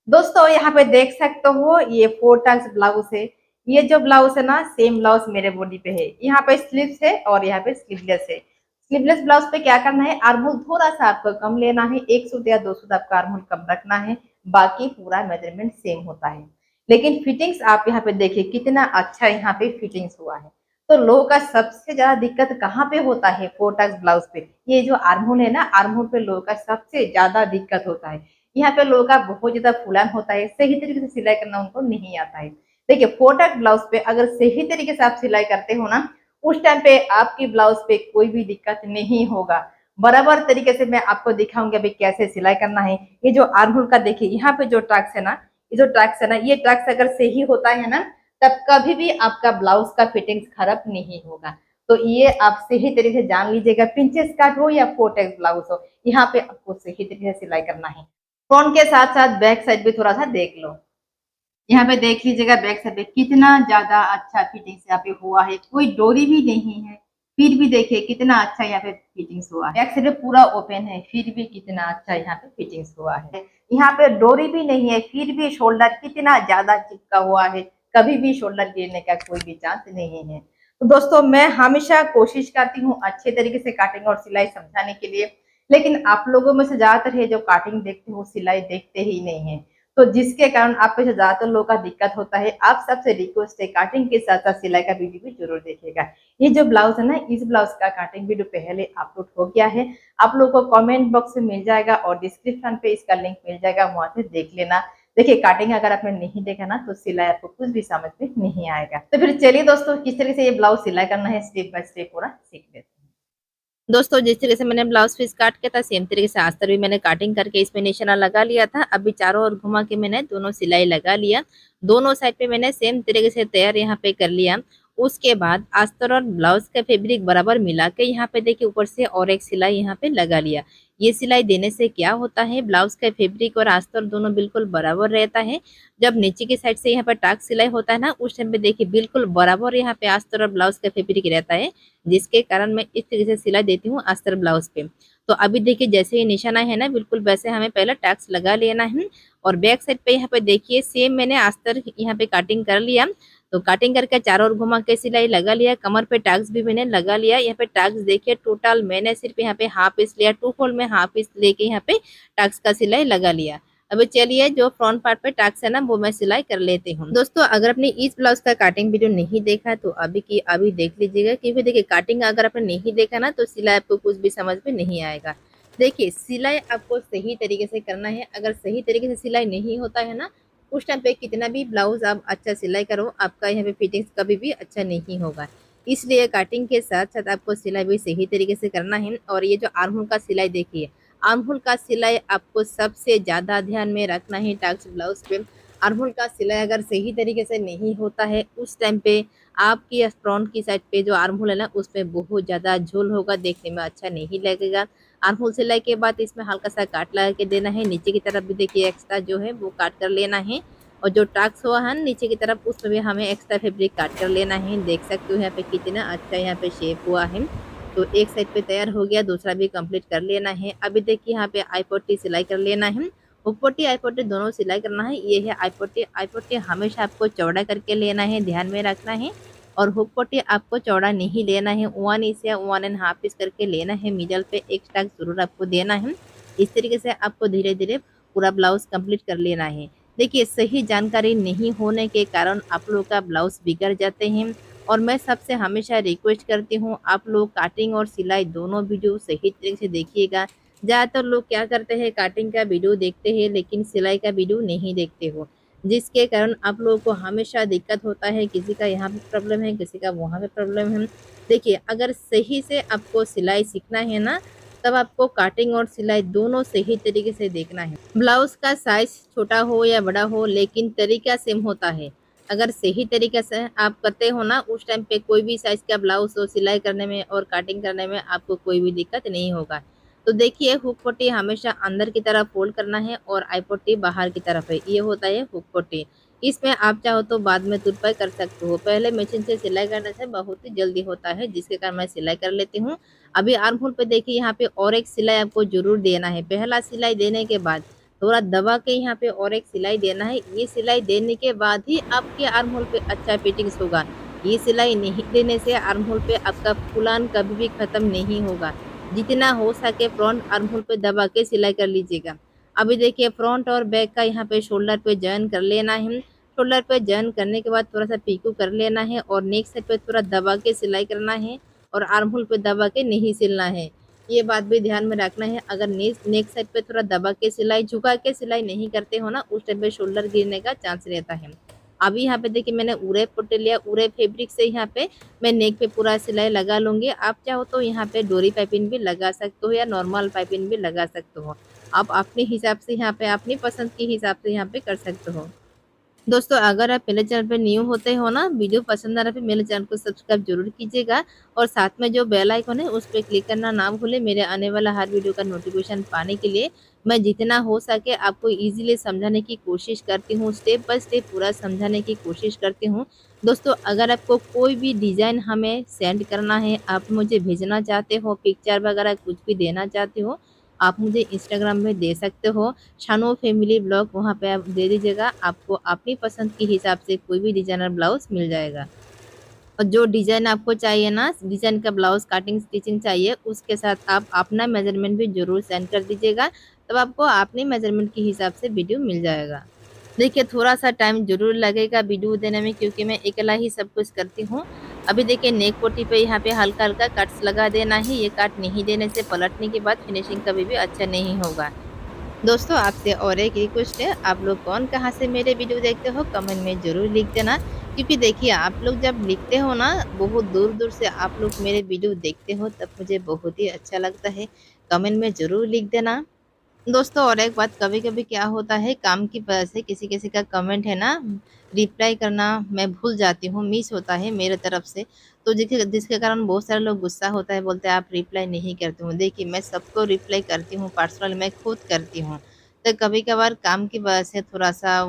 दोस्तों यहाँ पे देख सकते हो ये फोर टाइम्स ब्लाउज है। ये जो ब्लाउज है ना सेम ब्लाउज मेरे बॉडी पे है। यहाँ पे स्लीव्स है और यहाँ पे स्लीवलेस है। स्लीवलेस ब्लाउज पे क्या करना है, आर्महोल थोड़ा सा आपको कम लेना है, एक सूट या दो सूट आपका आर्महोल कम रखना है। बाकी पूरा मेजरमेंट सेम होता है। लेकिन फिटिंग्स आप यहाँ पे देखिए कितना अच्छा यहाँ पे फिटिंग्स हुआ है। तो लोगों का सबसे ज्यादा दिक्कत कहाँ पे होता है, फोर टाइम्स ब्लाउज पे। ये जो आर्महोल है ना, आर्महोल पे लोगों का सबसे ज्यादा दिक्कत होता है। यहाँ पे लोगों का बहुत ज्यादा फुलान होता है, सही तरीके से सिलाई करना उनको नहीं आता है। देखिए फोटक ब्लाउज पे अगर सही तरीके से आप सिलाई करते हो ना, उस टाइम पे आपकी ब्लाउज पे कोई भी दिक्कत नहीं होगा। बराबर तरीके से मैं आपको दिखाऊंगी अभी कैसे सिलाई करना है। ये जो आर्महोल का देखिए यहाँ पे जो ट्रैक्स है ना, ये जो ट्रैक्स है ना, ये ट्रैक्स अगर सही होता है ना, तब कभी भी आपका ब्लाउज का फिटिंग खराब नहीं होगा। तो ये आप सही तरीके से जान लीजिएगा, प्रिंसेस कट हो या फोटेक्स ब्लाउज हो, यहाँ पे आपको सही तरीके से सिलाई करना है। फ्रंट के साथ साथ बैक साइड भी थोड़ा सा देख लो। यहाँ पे देख लीजिएगा बैक साइड पे कितना ज्यादा अच्छा फिटिंग्स यहाँ पे हुआ है, कोई डोरी भी नहीं है। फिर भी देखिए कितना अच्छा यहाँ पे फिटिंग्स हुआ है। बैक साइड पे पूरा ओपन है, फिर भी कितना अच्छा यहाँ पे फिटिंग्स हुआ है। यहाँ पे डोरी भी नहीं है, फिर भी शोल्डर कितना ज्यादा चिपका हुआ है। कभी भी शोल्डर गिरने का कोई भी चांस नहीं है। तो दोस्तों मैं हमेशा कोशिश करती हूँ अच्छे तरीके से काटिंग और सिलाई समझाने के लिए। लेकिन आप लोगों में से ज्यादातर है जो काटिंग देखते हो सिलाई देखते ही नहीं है। तो जिसके कारण आप में से ज्यादातर लोगों का दिक्कत होता है। आप सबसे रिक्वेस्ट है काटिंग के साथ साथ सिलाई का वीडियो भी जरूर देखिएगा। ये जो ब्लाउज है ना, इस ब्लाउज का काटिंग वीडियो पहले अपलोड हो गया है। आप लोगों को कमेंट बॉक्स में मिल जाएगा और डिस्क्रिप्शन पे इसका लिंक मिल जाएगा, वहां से देख लेना। देखिए काटिंग अगर आपने नहीं देखा ना, तो सिलाई आपको कुछ भी समझ में नहीं आएगा। तो फिर चलिए दोस्तों, किस तरीके से ये ब्लाउज सिलाई करना है स्टेप बाय स्टेप पूरा सीख लेते हैं। दोस्तों जिस तरीके से मैंने ब्लाउज पीस काट के था, सेम तरीके से अस्तर भी मैंने काटिंग करके इसमें निशाना लगा लिया था। अभी चारों ओर घुमा के मैंने दोनों सिलाई लगा लिया। दोनों साइड पे मैंने सेम तरीके से तैयार यहाँ पे कर लिया। उसके बाद अस्तर और ब्लाउज का फैब्रिक बराबर मिला के यहाँ पे देखिए ऊपर से और एक सिलाई यहाँ पे लगा लिया। ये सिलाई देने से क्या होता है, ब्लाउज का फैब्रिक और अस्तर दोनों बिल्कुल बराबर रहता है। जब नीचे की साइड से यहाँ पर टाक सिलाई होता है ना, उस टाइम पे देखिए बिल्कुल बराबर यहाँ पे अस्तर और ब्लाउज का फैब्रिक रहता है, जिसके कारण मैं इस तरीके से सिलाई देती हूँ अस्तर ब्लाउज पे। तो अभी देखिए जैसे ये निशाना है ना, बिल्कुल वैसे हमें पहले टैक्स लगा लेना है। और बैक साइड पे यहाँ पे देखिए सेम मैंने अस्तर यहाँ पे काटिंग कर लिया। तो काटिंग करके चारों ओर घुमा के सिलाई लगा लिया। कमर पे टैक्स भी मैंने लगा लिया। यहाँ पे टैक्स देखिए टोटल मैंने सिर्फ यहाँ पे हाफ इंच लिया, टू फोल्ड में हाफ इंच लेके यहाँ पे टैक्स का सिलाई लगा लिया। अभी चलिए जो फ्रंट पार्ट पे टैक्स है ना, वो मैं सिलाई कर लेती हूँ। दोस्तों अगर आपने इस ब्लाउज का काटिंग वीडियो नहीं देखा तो अभी की अभी देख लीजिएगा, क्योंकि देखिए काटिंग अगर आपने नहीं देखा ना, तो सिलाई आपको कुछ भी समझ में नहीं आएगा। देखिए सिलाई आपको सही तरीके से करना है। अगर सही तरीके से सिलाई नहीं होता है ना, उस टाइम पे कितना भी ब्लाउज आप अच्छा सिलाई करो, आपका यहाँ पे फिटिंग्स कभी भी अच्छा नहीं होगा। इसलिए काटिंग के साथ साथ आपको सिलाई भी सही तरीके से करना है। और ये जो आर्महोल का सिलाई देखिए, आर्महोल का सिलाई आपको सबसे ज़्यादा ध्यान में रखना है टक्स ब्लाउज पे। आर्महोल का सिलाई अगर सही तरीके से नहीं होता है, उस टाइम पे आपकी फ्रंट की साइड पे जो आर्महोल है ना, उस पे बहुत ज़्यादा झोल होगा, देखने में अच्छा नहीं लगेगा। आर्महोल सिलाई के बाद इसमें हल्का सा काट लगा के देना है। नीचे की तरफ भी देखिए एक्स्ट्रा जो है वो काट कर लेना है। और जो टक्स हुआ है नीचे की तरफ, उसमें भी हमें एक्स्ट्रा फैब्रिक काट कर लेना है। देख सकते हो यहाँ पे कितना अच्छा यहाँ पे शेप हुआ है। तो एक साइड पे तैयार हो गया, दूसरा भी कंप्लीट कर लेना है। अभी देखिए यहाँ पे आई पट्टी सिलाई कर लेना है। हुक पट्टी आई पट्टी दोनों सिलाई करना है। ये है आई पट्टी। आई पट्टी हमेशा आपको चौड़ा करके लेना है, ध्यान में रखना है। और हुक पट्टी आपको चौड़ा नहीं लेना है, 1 इंच या 1.5 इंच करके लेना है। मिडल पे एक स्टाक जरूर आपको देना है। इस तरीके से आपको धीरे धीरे पूरा ब्लाउज कंप्लीट कर लेना है। देखिए सही जानकारी नहीं होने के कारण आप लोगों का ब्लाउज बिगड़ जाते हैं। और मैं सबसे हमेशा रिक्वेस्ट करती हूँ, आप लोग काटिंग और सिलाई दोनों वीडियो सही तरीके से देखिएगा। ज़्यादातर लोग क्या करते हैं, काटिंग का वीडियो देखते हैं लेकिन सिलाई का वीडियो नहीं देखते हो, जिसके कारण आप लोगों को हमेशा दिक्कत होता है। किसी का यहाँ पे प्रॉब्लम है, किसी का वहाँ पे प्रॉब्लम है। देखिए अगर सही से आपको सिलाई सीखना है ना, तब आपको काटिंग और सिलाई दोनों सही तरीके से देखना है। ब्लाउज का साइज छोटा हो या बड़ा हो, लेकिन तरीका सेम होता है। अगर सही तरीके से आप करते हो ना, उस टाइम पे कोई भी साइज का ब्लाउज हो, सिलाई करने में और काटिंग करने में आपको कोई भी दिक्कत नहीं होगा। तो देखिए हुक पट्टी हमेशा अंदर की तरफ फोल्ड करना है और आई पट्टी बाहर की तरफ है, ये होता है हुक पट्टी। इसमें आप चाहो तो बाद में तुरपाई कर सकते हो, पहले मशीन से सिलाई करने से बहुत ही जल्दी होता है, जिसके कारण मैं सिलाई कर लेती हूँ। अभी आर्म होल पे देखिए यहाँ पे और एक सिलाई आपको जरूर देना है। पहला सिलाई देने के बाद थोड़ा दबा के यहाँ पे और एक सिलाई देना है। ये सिलाई देने के बाद ही आपके आर्म होल पे अच्छा फिटिंग्स होगा। ये सिलाई नहीं देने से आर्म होल पे आपका फुलान कभी भी खत्म नहीं होगा। जितना हो सके फ्रंट आर्म होल पे दबा के सिलाई कर लीजिएगा। अभी देखिए फ्रंट और बैक का यहाँ पे शोल्डर पे जॉइन कर लेना है। शोल्डर पे जॉइन करने के बाद थोड़ा सा पीकू कर लेना है और नेक साइड पे थोड़ा दबा के सिलाई करना है और आर्म होल पे दबा के नहीं सिलना है। ये बात भी ध्यान में रखना है। अगर नेक साइड पे थोड़ा दबा के सिलाई, झुका के सिलाई नहीं करते हो ना, उस टाइम पे शोल्डर गिरने का चांस रहता है। अभी यहाँ पे देखिए मैंने उरे पट्टी लिया, उरे फैब्रिक से यहाँ पे मैं नेक पे पूरा सिलाई लगा लूंगी। आप चाहो तो यहाँ पे डोरी पाइपिंग भी लगा सकते हो या नॉर्मल पाइपिंग भी लगा सकते हो। आप अपने हिसाब से यहाँ पे अपनी पसंद के हिसाब से यहाँ पे कर सकते हो। दोस्तों अगर आप मेरे चैनल पे न्यू होते हो ना, वीडियो पसंद आ रहा है, मेरे चैनल को सब्सक्राइब जरूर कीजिएगा और साथ में जो बेल आइकन है उस पर क्लिक करना ना भूलें मेरे आने वाला हर वीडियो का नोटिफिकेशन पाने के लिए। मैं जितना हो सके आपको इजीली समझाने की कोशिश करती हूँ, स्टेप बाय स्टेप पूरा समझाने की कोशिश करती हूँ। दोस्तों अगर आपको कोई भी डिज़ाइन हमें सेंड करना है, आप मुझे भेजना चाहते हो, पिक्चर वगैरह कुछ भी देना चाहते हो, आप मुझे इंस्टाग्राम में दे सकते हो, शानो फैमिली ब्लॉग, वहाँ पे आप दे दीजिएगा। आपको अपनी पसंद के हिसाब से कोई भी डिजाइनर ब्लाउज मिल जाएगा। और जो डिजाइन आपको चाहिए ना, डिजाइन का ब्लाउज कटिंग स्टिचिंग चाहिए, उसके साथ आप अपना मेजरमेंट भी जरूर सेंड कर दीजिएगा, तब आपको अपने मेजरमेंट के हिसाब से वीडियो मिल जाएगा। देखिए थोड़ा सा टाइम जरूर लगेगा वीडियो देने में, क्योंकि मैं अकेला ही सब कुछ करती हूँ। अभी देखिए नेक पोटी पे यहाँ पे हल्का हल्का कट्स लगा देना है। ये कट नहीं देने से पलटने के बाद फिनिशिंग कभी भी अच्छा नहीं होगा। दोस्तों आपसे और एक रिक्वेस्ट है, आप लोग कौन कहाँ से मेरे वीडियो देखते हो कमेंट में ज़रूर लिख देना। क्योंकि देखिए आप लोग जब लिखते हो ना, बहुत दूर दूर से आप लोग मेरे वीडियो देखते हो, तब मुझे बहुत ही अच्छा लगता है। कमेंट में ज़रूर लिख देना। दोस्तों और एक बात, कभी कभी क्या होता है, काम की वजह से किसी किसी का कमेंट है ना, रिप्लाई करना मैं भूल जाती हूँ, मिस होता है मेरे तरफ से। तो जिसके जिसके कारण बहुत सारे लोग गुस्सा होता है, बोलते हैं आप रिप्लाई नहीं करते हो। देखिए मैं सबको रिप्लाई करती हूँ, पर्सनल मैं खुद करती हूँ। तो कभी कभार काम की वजह से थोड़ा सा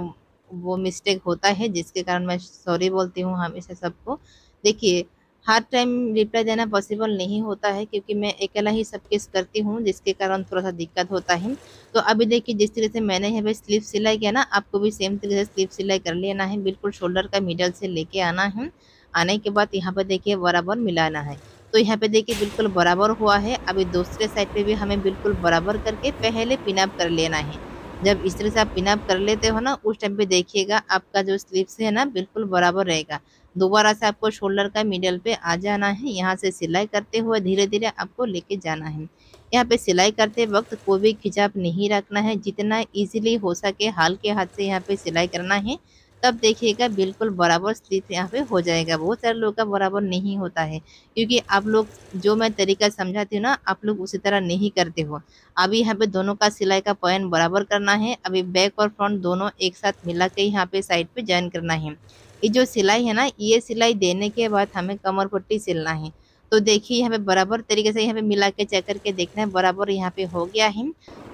वो मिस्टेक होता है, जिसके कारण मैं सॉरी बोलती हूँ हमेशा सबको। देखिए हर टाइम रिप्लाई देना पॉसिबल नहीं होता है, क्योंकि मैं अकेला ही सब कुछ करती हूँ, जिसके कारण थोड़ा सा दिक्कत होता है। तो अभी देखिए जिस तरह से मैंने यहाँ पे स्लीव सिलाई किया ना, आपको भी सेम तरीके से स्लीव सिलाई कर लेना है। बिल्कुल शोल्डर का मिडल से लेके आना है। आने के बाद यहाँ पे देखिए बराबर मिलाना है। तो यहाँ पे देखिए बिल्कुल बराबर हुआ है। अभी दूसरे साइड पे भी हमें बिल्कुल बराबर करके पहले पिनअप कर लेना है। जब इस तरह से आप पिनअप कर लेते हो ना, उस टाइम पे देखिएगा आपका जो स्लीव्स है ना, बिल्कुल बराबर रहेगा। दोबारा से आपको शोल्डर का मिडल पे आ जाना है। यहाँ से सिलाई करते हुए धीरे धीरे आपको लेके जाना है। यहाँ पे सिलाई करते वक्त कोई भी खिंचाव नहीं रखना है। जितना इजीली हो सके हल्के हाथ से यहाँ पे सिलाई करना है, तब देखिएगा बिल्कुल बराबर स्लीव यहाँ पे हो जाएगा। बहुत सारे लोगों का बराबर नहीं होता है, क्योंकि आप लोग जो मैं तरीका समझाती हूँ ना, आप लोग उसी तरह नहीं करते हो। अभी यहाँ पे दोनों का सिलाई का पॉइंट बराबर करना है। अभी बैक और फ्रंट दोनों एक साथ मिला के यहाँ पे साइड पे जॉइन करना है। ये जो सिलाई है ना, ये सिलाई देने के बाद हमें कमर पट्टी सिलना है। तो देखिए यहाँ पे बराबर तरीके से यहाँ पे मिला के चेक करके देखना है, बराबर यहाँ पे हो गया है।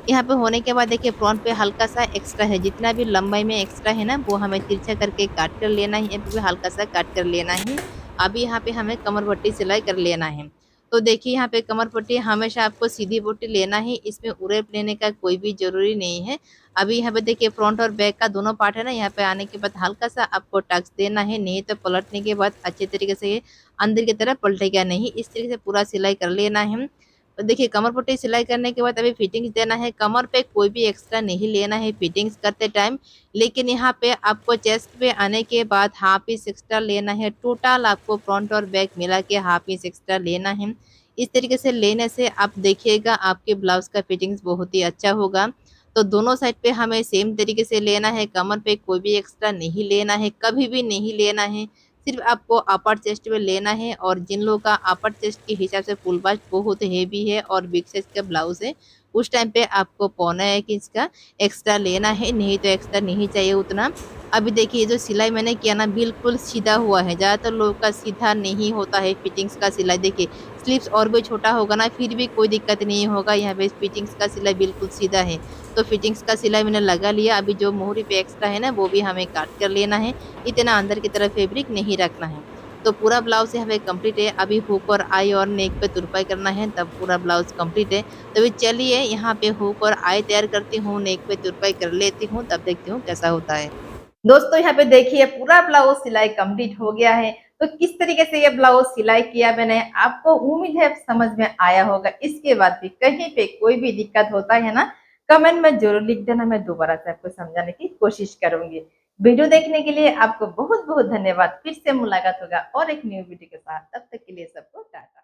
यहाँ पे होने के बाद देखिए फ्रंट पे हल्का सा एक्स्ट्रा है, जितना भी लंबाई में एक्स्ट्रा है ना, वो हमें तिरछा करके काट कर लेना है। यहाँ पे भी हल्का सा काट कर लेना है। अभी यहाँ पे हमें कमर पट्टी सिलाई कर लेना है। तो देखिए यहाँ पे कमर पट्टी हमेशा आपको सीधी पट्टी लेना है, इसमें उरेप लेने का कोई भी जरूरी नहीं है। अभी यहाँ पे देखिए फ्रंट और बैक का दोनों पार्ट है ना, यहाँ पे आने के बाद हल्का सा आपको टक्स देना है, नहीं तो पलटने के बाद अच्छे तरीके से ये अंदर की तरफ पलटेगा नहीं। इस तरीके से पूरा सिलाई कर लेना है। तो देखिए कमर पट्टी सिलाई करने के बाद अभी फिटिंग्स देना है। कमर पे कोई भी एक्स्ट्रा नहीं लेना है फिटिंग्स करते टाइम, लेकिन यहाँ पे आपको चेस्ट पे आने के बाद हाफ इंच एक्स्ट्रा लेना है। टोटल आपको फ्रंट और बैक मिला के हाफ इंच एक्स्ट्रा लेना है। इस तरीके से लेने से आप देखिएगा आपके ब्लाउज का फिटिंग्स बहुत ही अच्छा होगा। तो दोनों साइड पे हमें सेम तरीके से लेना है। कमर पे कोई भी एक्स्ट्रा नहीं लेना है, कभी भी नहीं लेना है। सिर्फ आपको अपर चेस्ट पे लेना है। और जिन लोगों का अपर चेस्ट के हिसाब से फुल बास्ट बहुत हेवी है और बिग साइज का ब्लाउज है, उस टाइम पे आपको 1.25 इंच का एक्स्ट्रा लेना है, नहीं तो एक्स्ट्रा नहीं चाहिए उतना। अभी देखिए जो सिलाई मैंने किया ना, बिल्कुल सीधा हुआ है। ज़्यादातर लोगों का सीधा नहीं होता है फिटिंग्स का सिलाई। देखिए स्लीव्स और भी छोटा होगा ना, फिर भी कोई दिक्कत नहीं होगा। यहाँ पे फिटिंग्स का सिलाई बिल्कुल सीधा है। तो फिटिंग्स का सिलाई मैंने लगा लिया। अभी जो मोहरी पे एक्स्ट्रा है ना, वो भी हमें काट कर लेना है। इतना अंदर की तरफ फैब्रिक नहीं रखना है। तो पूरा ब्लाउज यहाँ पे कंप्लीट है। अभी हुक और आई और नेक पे तुरपाई करना है, तब पूरा ब्लाउज कंप्लीट है। तो चलिए यहाँ पे हुक और आई तैयार करती हूँ, नेक पे तुरपाई कर लेती हूँ, तब देखती हूँ कैसा होता है। दोस्तों यहाँ पे देखिए पूरा ब्लाउज सिलाई कंप्लीट हो गया है। तो किस तरीके से ये ब्लाउज सिलाई किया मैंने, आपको उम्मीद है समझ में आया होगा। इसके बाद भी कहीं पे कोई भी दिक्कत होता है ना, कमेंट में जरूर लिख देना, मैं दोबारा से आपको समझाने की कोशिश करूंगी। वीडियो देखने के लिए आपको बहुत बहुत धन्यवाद। फिर से मुलाकात होगा और एक न्यू वीडियो के साथ, तब तक के लिए सबको टाटा।